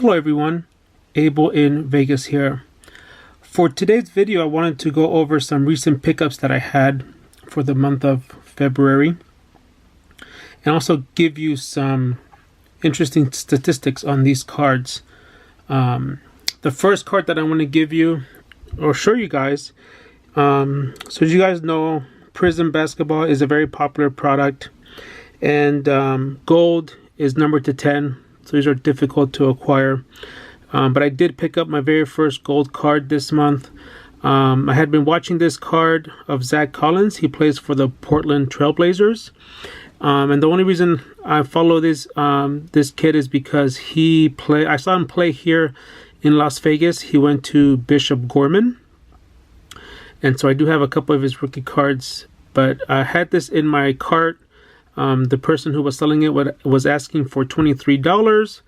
Hello everyone, Abel in Vegas here. For today's video, I wanted to go over some recent pickups that I had for the month of February and also give you some interesting statistics on these cards. The first card that I want to give you or show you guys, so as you guys know, Prizm basketball is a very popular product, and gold is numbered to 10. So these are difficult to acquire, but I did pick up my very first gold card this month. I had been watching this card of Zach Collins. He plays for the Portland Trail Blazers, and the only reason I follow this kid is because I saw him play here in Las Vegas. He went to Bishop Gorman, and so I do have a couple of his rookie cards. But I had this in my cart. The person who was selling it was asking for $23,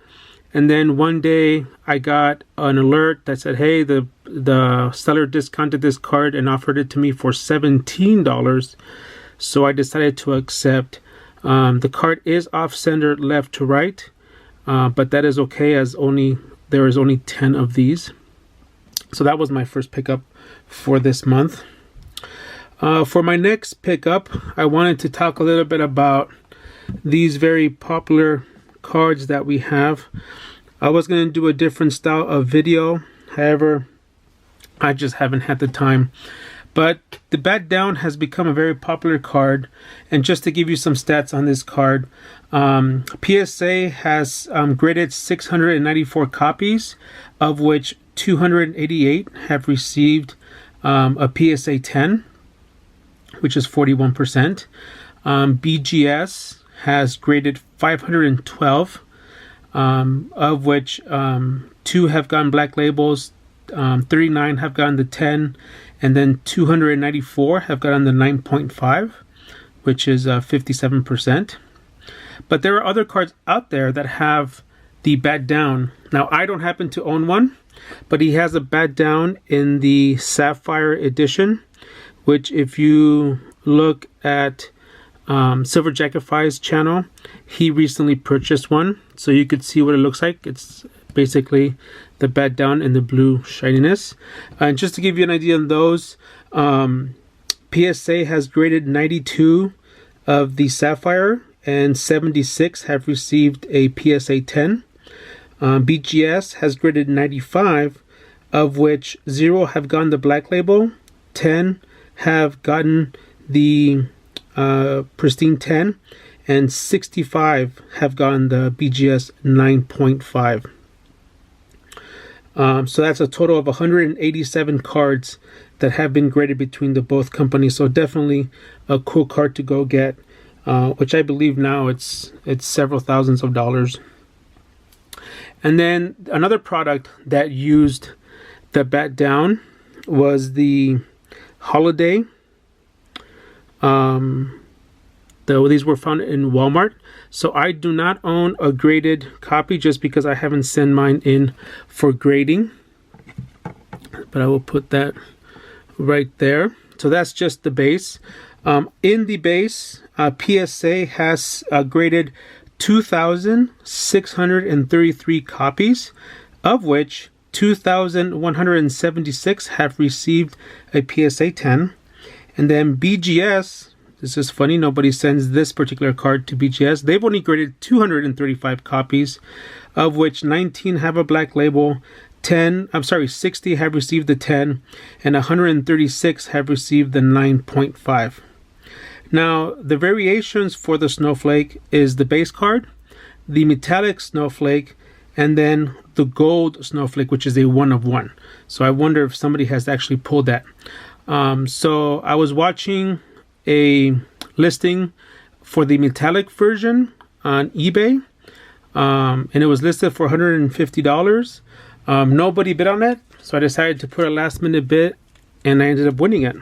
and then one day I got an alert that said, hey, the seller discounted this card and offered it to me for $17. So I decided to accept. The card is off-center left to right, but that is okay, as there is only 10 of these. So that was my first pickup for this month. For my next pickup, I wanted to talk a little bit about these very popular cards that we have. I was going to do a different style of video, however, I just haven't had the time. But the Bat Down has become a very popular card, and just to give you some stats on this card, PSA has graded 694 copies, of which 288 have received a PSA 10. Which is 41%. BGS has graded 512, of which 2 have gotten black labels, 39 have gotten the 10, and then 294 have gotten the 9.5, which is 57%. But there are other cards out there that have the Bat Down. Now, I don't happen to own one, but he has a Bat Down in the Sapphire edition, which if you look at Silver Jackify's channel, he recently purchased one, so you could see what it looks like. It's basically the Bat Down in the blue shininess. And just to give you an idea on those, PSA has graded 92 of the Sapphire, and 76 have received a PSA 10. BGS has graded 95, of which 0 have gotten the black label, 10 have gotten the pristine 10, and 65 have gotten the BGS 9.5. So that's a total of 187 cards that have been graded between the both companies. So definitely a cool card to go get, which I believe now it's several thousands of dollars. And then another product that used the Bat Down was the Holiday. These were found in Walmart. So I do not own a graded copy just because I haven't sent mine in for grading. But I will put that right there. So that's just the base. In the base, PSA has graded 2,633 copies, of which 2,176 have received a PSA 10. And then BGS, this is funny, nobody sends this particular card to BGS. They've only graded 235 copies, of which 19 have a black label, 60 have received the 10, and 136 have received the 9.5. Now, the variations for the Snowflake is the base card, the metallic Snowflake, and then the gold Snowflake, which is a 1 of 1. So I wonder if somebody has actually pulled that. So I was watching a listing for the metallic version on eBay, and it was listed for $150. Nobody bid on it, so I decided to put a last minute bid, and I ended up winning it.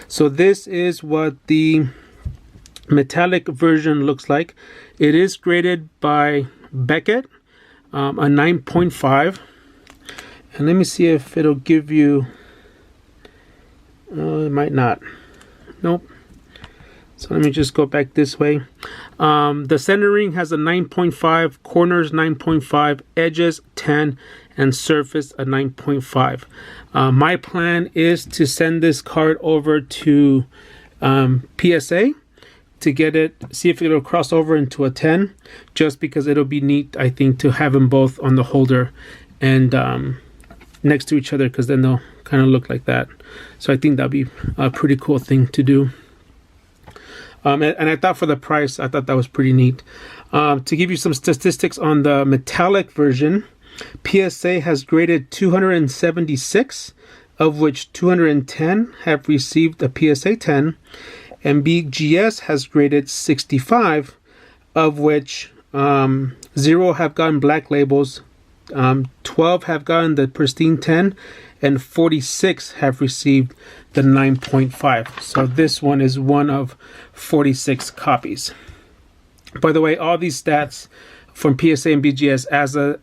So this is what the metallic version looks like. It is graded by Beckett, a 9.5, and let me see if it'll give you, it might not, nope. So let me just go back this way. The centering has a 9.5, corners 9.5, edges 10, and surface a 9.5. My plan is to send this card over to PSA to get it, see if it'll cross over into a 10, just because it'll be neat, I think, to have them both on the holder and next to each other, because then they'll kind of look like that. So I think that'd be a pretty cool thing to do. And I thought for the price, I thought that was pretty neat. To give you some statistics on the metallic version, PSA has graded 276, of which 210 have received a PSA 10, and BGS has graded 65, of which 0 have gotten black labels, 12 have gotten the pristine 10, and 46 have received the 9.5. So this one is one of 46 copies. By the way, all these stats from PSA and BGS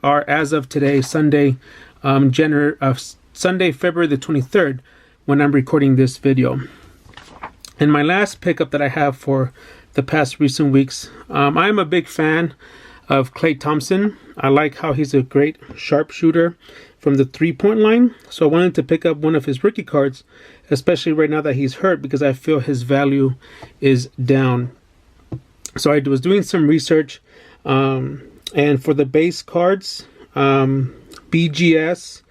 are as of today, Sunday, Sunday, February the 23rd, when I'm recording this video. And my last pickup that I have for the past recent weeks, I'm a big fan of Klay Thompson. I like how he's a great sharpshooter from the three-point line. So I wanted to pick up one of his rookie cards, especially right now that he's hurt, because I feel his value is down. So I was doing some research, and for the base cards, BGS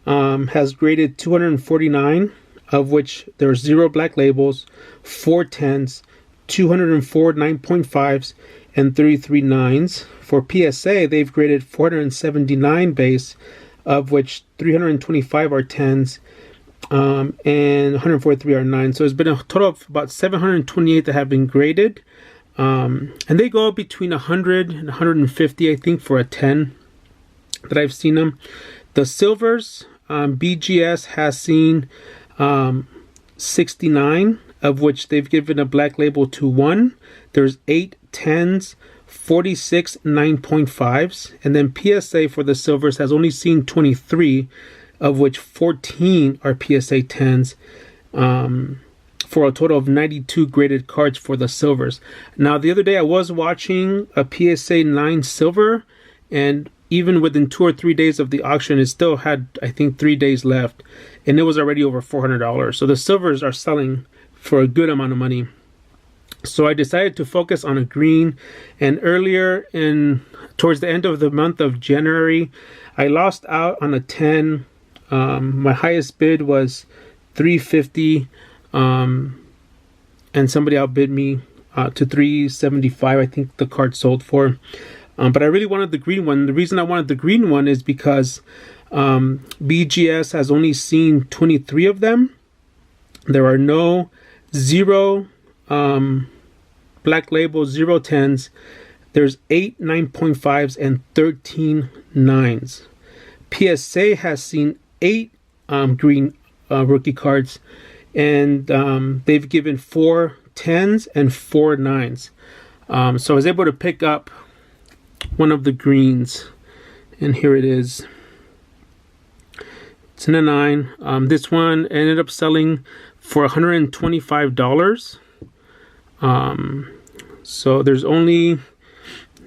has graded 249, of which there's 0 black labels, 4 10s, 204 9.5s, and 33 9s. For PSA, they've graded 479 base, of which 325 are 10s, and 143 are 9s. So it's been a total of about 728 that have been graded. And they go between 100 and 150, I think, for a 10 that I've seen them. The silvers, BGS has seen 69, of which they've given a black label to 1. There's 8 10s, 46 9.5s, and then PSA for the silvers has only seen 23, of which 14 are PSA 10s, for a total of 92 graded cards for the silvers. Now, the other day I was watching a PSA 9 silver, and even within 2 or 3 days of the auction, it still had, I think, 3 days left, and it was already over $400. So the silvers are selling for a good amount of money. So I decided to focus on a green, and earlier towards the end of the month of January, I lost out on a 10. My highest bid was $350, and somebody outbid me to $375. I think the card sold for. But I really wanted the green one. The reason I wanted the green one is because BGS has only seen 23 of them. There are no 0 black labels, 0 10s. There's 8 9.5s and 13 9s. PSA has seen 8 green rookie cards, and they've given 4 10s and 4 9s. So I was able to pick up one of the greens, and here it is. It's in a 9. This one ended up selling for $125. So there's only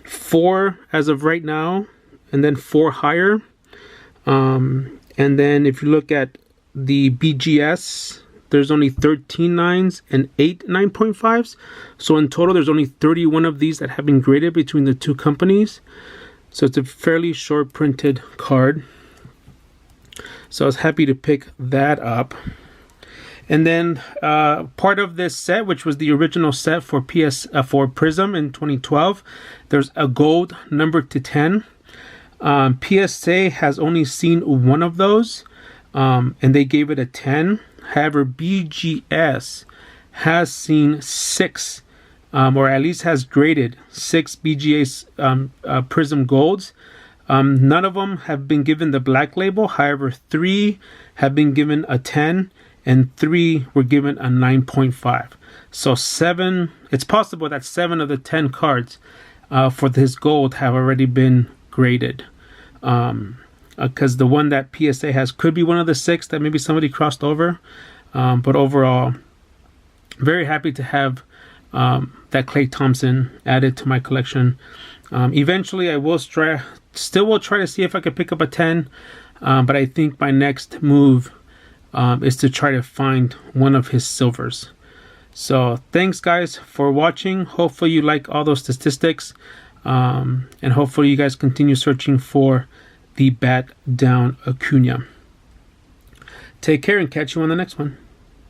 4 as of right now, and then 4 higher. And then if you look at the BGS, there's only 13 9s and 8 9.5s. So in total, there's only 31 of these that have been graded between the two companies. So it's a fairly short printed card. So I was happy to pick that up. And then part of this set, which was the original set for Prizm in 2012, there's a gold number to 10. PSA has only seen 1 of those, and they gave it a 10. However, BGS has seen 6, or at least has graded 6 BGA Prizm Golds. None of them have been given the black label. However, 3 have been given a 10, and 3 were given a 9.5. So 7, it's possible that 7 of the 10 cards for this gold have already been graded. Because the one that PSA has could be one of the 6 that maybe somebody crossed over. But overall, very happy to have that Klay Thompson added to my collection. Eventually, I will still will try to see if I could pick up a 10, but I think my next move is to try to find one of his silvers. So thanks guys for watching. Hopefully you like all those statistics, and hopefully you guys continue searching for the bat down Acuna. Take care and catch you on the next one.